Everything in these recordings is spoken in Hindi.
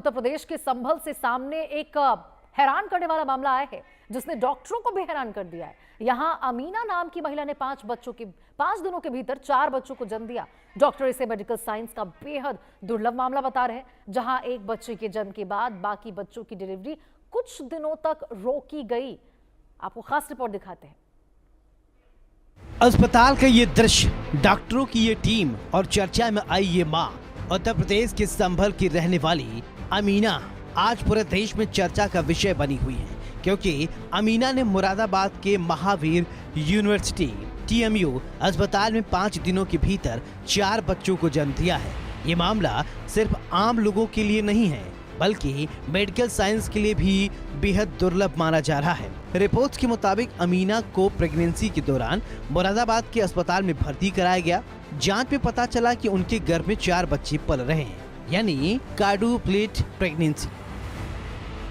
उत्तर प्रदेश के संभल से सामने एक हैरान करने वाला मामला आया है जिसने डॉक्टरों को भी हैरान कर दिया है। यहां अमीना नाम की महिला ने 5 दिनों के भीतर 4 बच्चों को जन्म दिया। डॉक्टर इसे मेडिकल साइंस का बेहद दुर्लभ मामला बता रहे हैं, जहां एक बच्चे के जन्म के बाद बाकी बच्चों की डिलीवरी कुछ दिनों तक रोकी गई। आपको खास रिपोर्ट दिखाते हैं। अस्पताल का ये दृश्य, डॉक्टरों की ये टीम और चर्चा में आई ये मां, उत्तर प्रदेश के संभल की रहने वाली अमीना आज पूरे देश में चर्चा का विषय बनी हुई है, क्योंकि अमीना ने मुरादाबाद के महावीर यूनिवर्सिटी TMU अस्पताल में 5 दिनों के भीतर 4 बच्चों को जन्म दिया है। ये मामला सिर्फ आम लोगों के लिए नहीं है, बल्कि मेडिकल साइंस के लिए भी बेहद दुर्लभ माना जा रहा है। रिपोर्ट्स के मुताबिक अमीना को प्रेगनेंसी के दौरान मुरादाबाद के अस्पताल में भर्ती कराया गया। जांच में पता चला कि उनके गर्भ में 4 बच्चे पल रहे हैं, यानी क्वाड्रुप्लेट प्रेगनेंसी।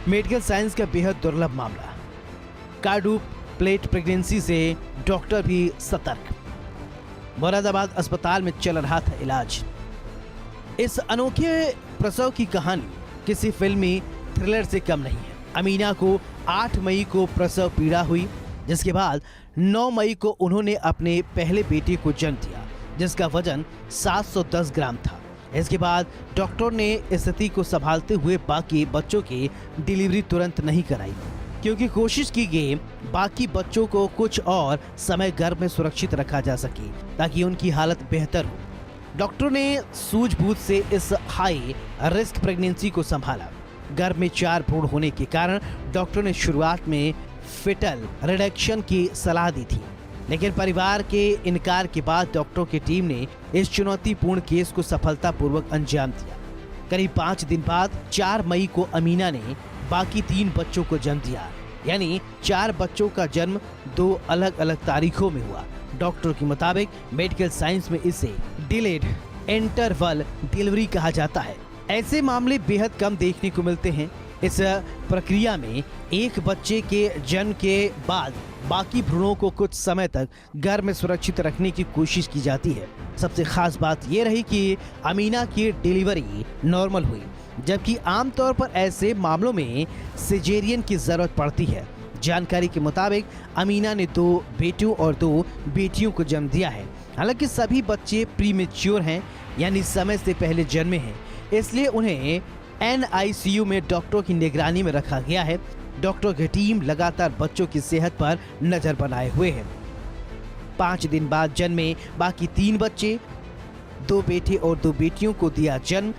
मेडिकल साइंस का बेहद दुर्लभ मामला। क्वाड्रुप्लेट प्रेगनेंसी से डॉक्टर भी सतर्क। मुरादाबाद अस्पताल में चल रहा था इलाज। इस अनोखे प्रसव की कहानी किसी फिल्मी थ्रिलर से कम नहीं है। अमीना को 8 मई को प्रसव पीड़ा हुई, जिसके बाद 9 मई को उन्होंने अपने पहले बेटे को जन्म दिया, जिसका वजन 710 ग्राम था। इसके बाद डॉक्टर ने स्थिति को संभालते हुए बाकी बच्चों की डिलीवरी तुरंत नहीं कराई, क्योंकि कोशिश की गई बाकी बच्चों को कुछ और समय गर्भ में सुरक्षित रखा जा सके ताकि उनकी हालत बेहतर हो। डॉक्टर ने सूझबूझ से इस हाई रिस्क प्रेगनेंसी को संभाला। गर्भ में 4 भ्रूण होने के कारण डॉक्टर ने शुरुआत में फिटल रिडक्शन की सलाह दी थी, लेकिन परिवार के इनकार के बाद डॉक्टरों की टीम ने इस चुनौतीपूर्ण केस को सफलतापूर्वक अंजाम दिया। करीब 5 दिन बाद 4 मई को अमीना ने बाकी 3 बच्चों को जन्म दिया, यानी 4 बच्चों का जन्म 2 अलग अलग तारीखों में हुआ। डॉक्टर के मुताबिक मेडिकल साइंस में इसे डिलेड इंटरवल डिलीवरी कहा जाता है। ऐसे मामले बेहद कम देखने को मिलते हैं। इस प्रक्रिया में एक बच्चे के जन्म के बाद बाकी भ्रूणों को कुछ समय तक गर्भ में सुरक्षित रखने की कोशिश की जाती है। सबसे खास बात यह रही कि अमीना की डिलीवरी नॉर्मल हुई, जबकि आमतौर पर ऐसे मामलों में सिजेरियन की जरूरत पड़ती है। जानकारी के मुताबिक अमीना ने 2 बेटों और 2 बेटियों को जन्म दिया है। हालांकि सभी बच्चे प्रीमेच्योर हैं, यानी समय से पहले जन्मे हैं, इसलिए उन्हें NICU में डॉक्टरों की निगरानी में रखा गया है। डॉक्टर की टीम लगातार बच्चों की सेहत पर नजर बनाए हुए है। 5 दिन बाद जन्मे बाकी 3 बच्चे, 2 बेटे और 2 बेटियों को दिया जन्म।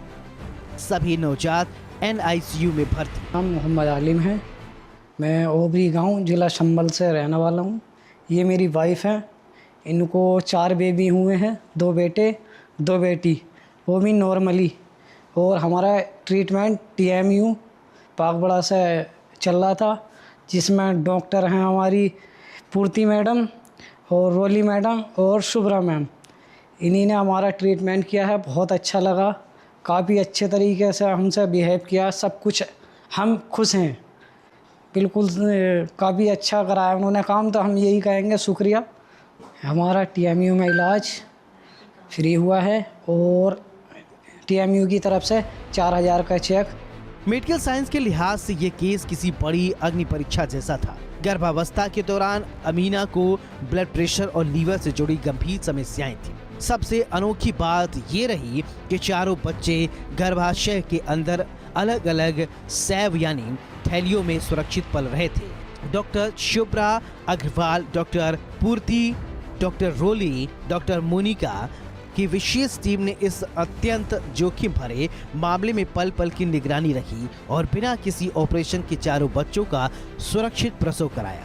सभी नवजात NICU में भर्ती। नाम मोहम्मद आलिम है। मैं ओबरी गांव जिला संभल से रहने वाला हूं। ये मेरी वाइफ है। इनको 4 बेबी हुए हैं, 2 बेटे 2 बेटी, वो भी नॉर्मली। और हमारा ट्रीटमेंट TMU पागबड़ा से चल रहा था, जिसमें डॉक्टर हैं हमारी पूर्ति मैडम और रोली मैडम और शुभ्रा मैम। इन्हीं ने हमारा ट्रीटमेंट किया है। बहुत अच्छा लगा, काफ़ी अच्छे तरीके से हमसे बिहेव किया, सब कुछ हम खुश हैं। बिल्कुल काफ़ी अच्छा कराया उन्होंने काम, तो हम यही कहेंगे शुक्रिया। हमारा TMU में इलाज फ्री हुआ है और TMU की तरफ से 4000 का चेक। मेडिकल साइंस के लिहाज से ये केस किसी बड़ी अग्नि परीक्षा जैसा था। गर्भावस्था के दौरान अमीना को ब्लड प्रेशर और लीवर से जुड़ी गंभीर समस्याएं थी। सबसे अनोखी बात ये रही कि चारों बच्चे गर्भाशय के अंदर अलग अलग सैव यानी थैलियों में सुरक्षित पल रहे थे। डॉक्टर शुभ्रा अग्रवाल, डॉक्टर पूर्ति, डॉक्टर रोली, डॉक्टर मोनिका की विशेष टीम ने इस अत्यंत जोखिम भरे मामले में पल पल की निगरानी रखी और बिना किसी ऑपरेशन के चारों बच्चों का सुरक्षित प्रसव कराया।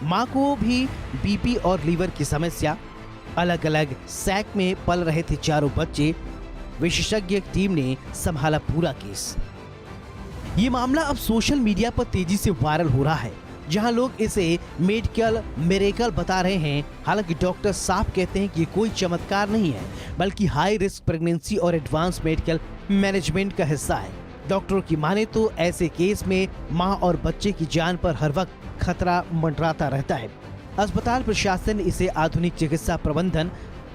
मां को भी BP और लीवर की समस्या, अलग अलग सैक में पल रहे थे चारों बच्चे। विशेषज्ञ टीम ने संभाला पूरा केस। ये मामला अब सोशल मीडिया पर तेजी से वायरल हो रहा है, जहां लोग इसे मेडिकल मिरेकल बता रहे हैं। हालांकि डॉक्टर साफ कहते हैं कि ये कोई चमत्कार नहीं है, बल्कि हाई रिस्क प्रेगनेंसी और एडवांस मेडिकल मैनेजमेंट का हिस्सा है। डॉक्टरों की माने तो ऐसे केस में मां और बच्चे की जान पर हर वक्त खतरा मंडराता रहता है। अस्पताल प्रशासन ने इसे आधुनिक चिकित्सा प्रबंधन,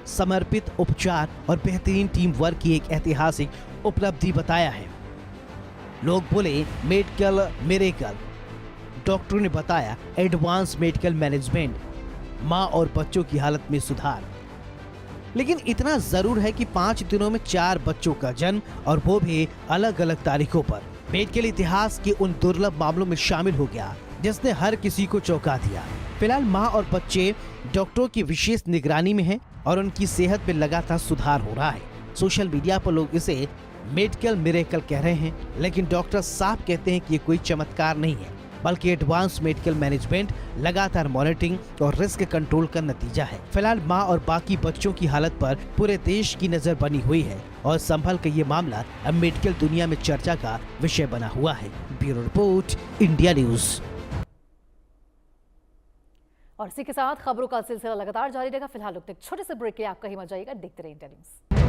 समर्पित उपचार और बेहतरीन टीम वर्क की एक ऐतिहासिक उपलब्धि बताया है। लोग बोले मेडिकल मिरेकल। डॉक्टरों ने बताया एडवांस मेडिकल मैनेजमेंट, माँ और बच्चों की हालत में सुधार। लेकिन इतना जरूर है कि 5 दिनों में 4 बच्चों का जन्म, और वो भी अलग अलग तारीखों पर, मेडिकल इतिहास के उन दुर्लभ मामलों में शामिल हो गया जिसने हर किसी को चौंका दिया। फिलहाल माँ और बच्चे डॉक्टरों की विशेष निगरानी में हैं और उनकी सेहत में लगातार सुधार हो रहा है। सोशल मीडिया पर लोग इसे मेडिकल मिरेकल कह रहे हैं, लेकिन डॉक्टर साफ कहते हैं कि ये कोई चमत्कार नहीं है, बल्कि एडवांस मेडिकल मैनेजमेंट, लगातार मॉनिटरिंग और रिस्क कंट्रोल का नतीजा है। फिलहाल माँ और बाकी बच्चों की हालत पर पूरे देश की नजर बनी हुई है और संभल का ये मामला अब मेडिकल दुनिया में चर्चा का विषय बना हुआ है। Bureau report, India news. और इसी के साथ खबरों का सिलसिला लगातार जारी रहेगा। फिलहाल एक छोटे से ब्रेक के लिए आपका ही मजा आएगा। देखते रहिए इंडिया न्यूज।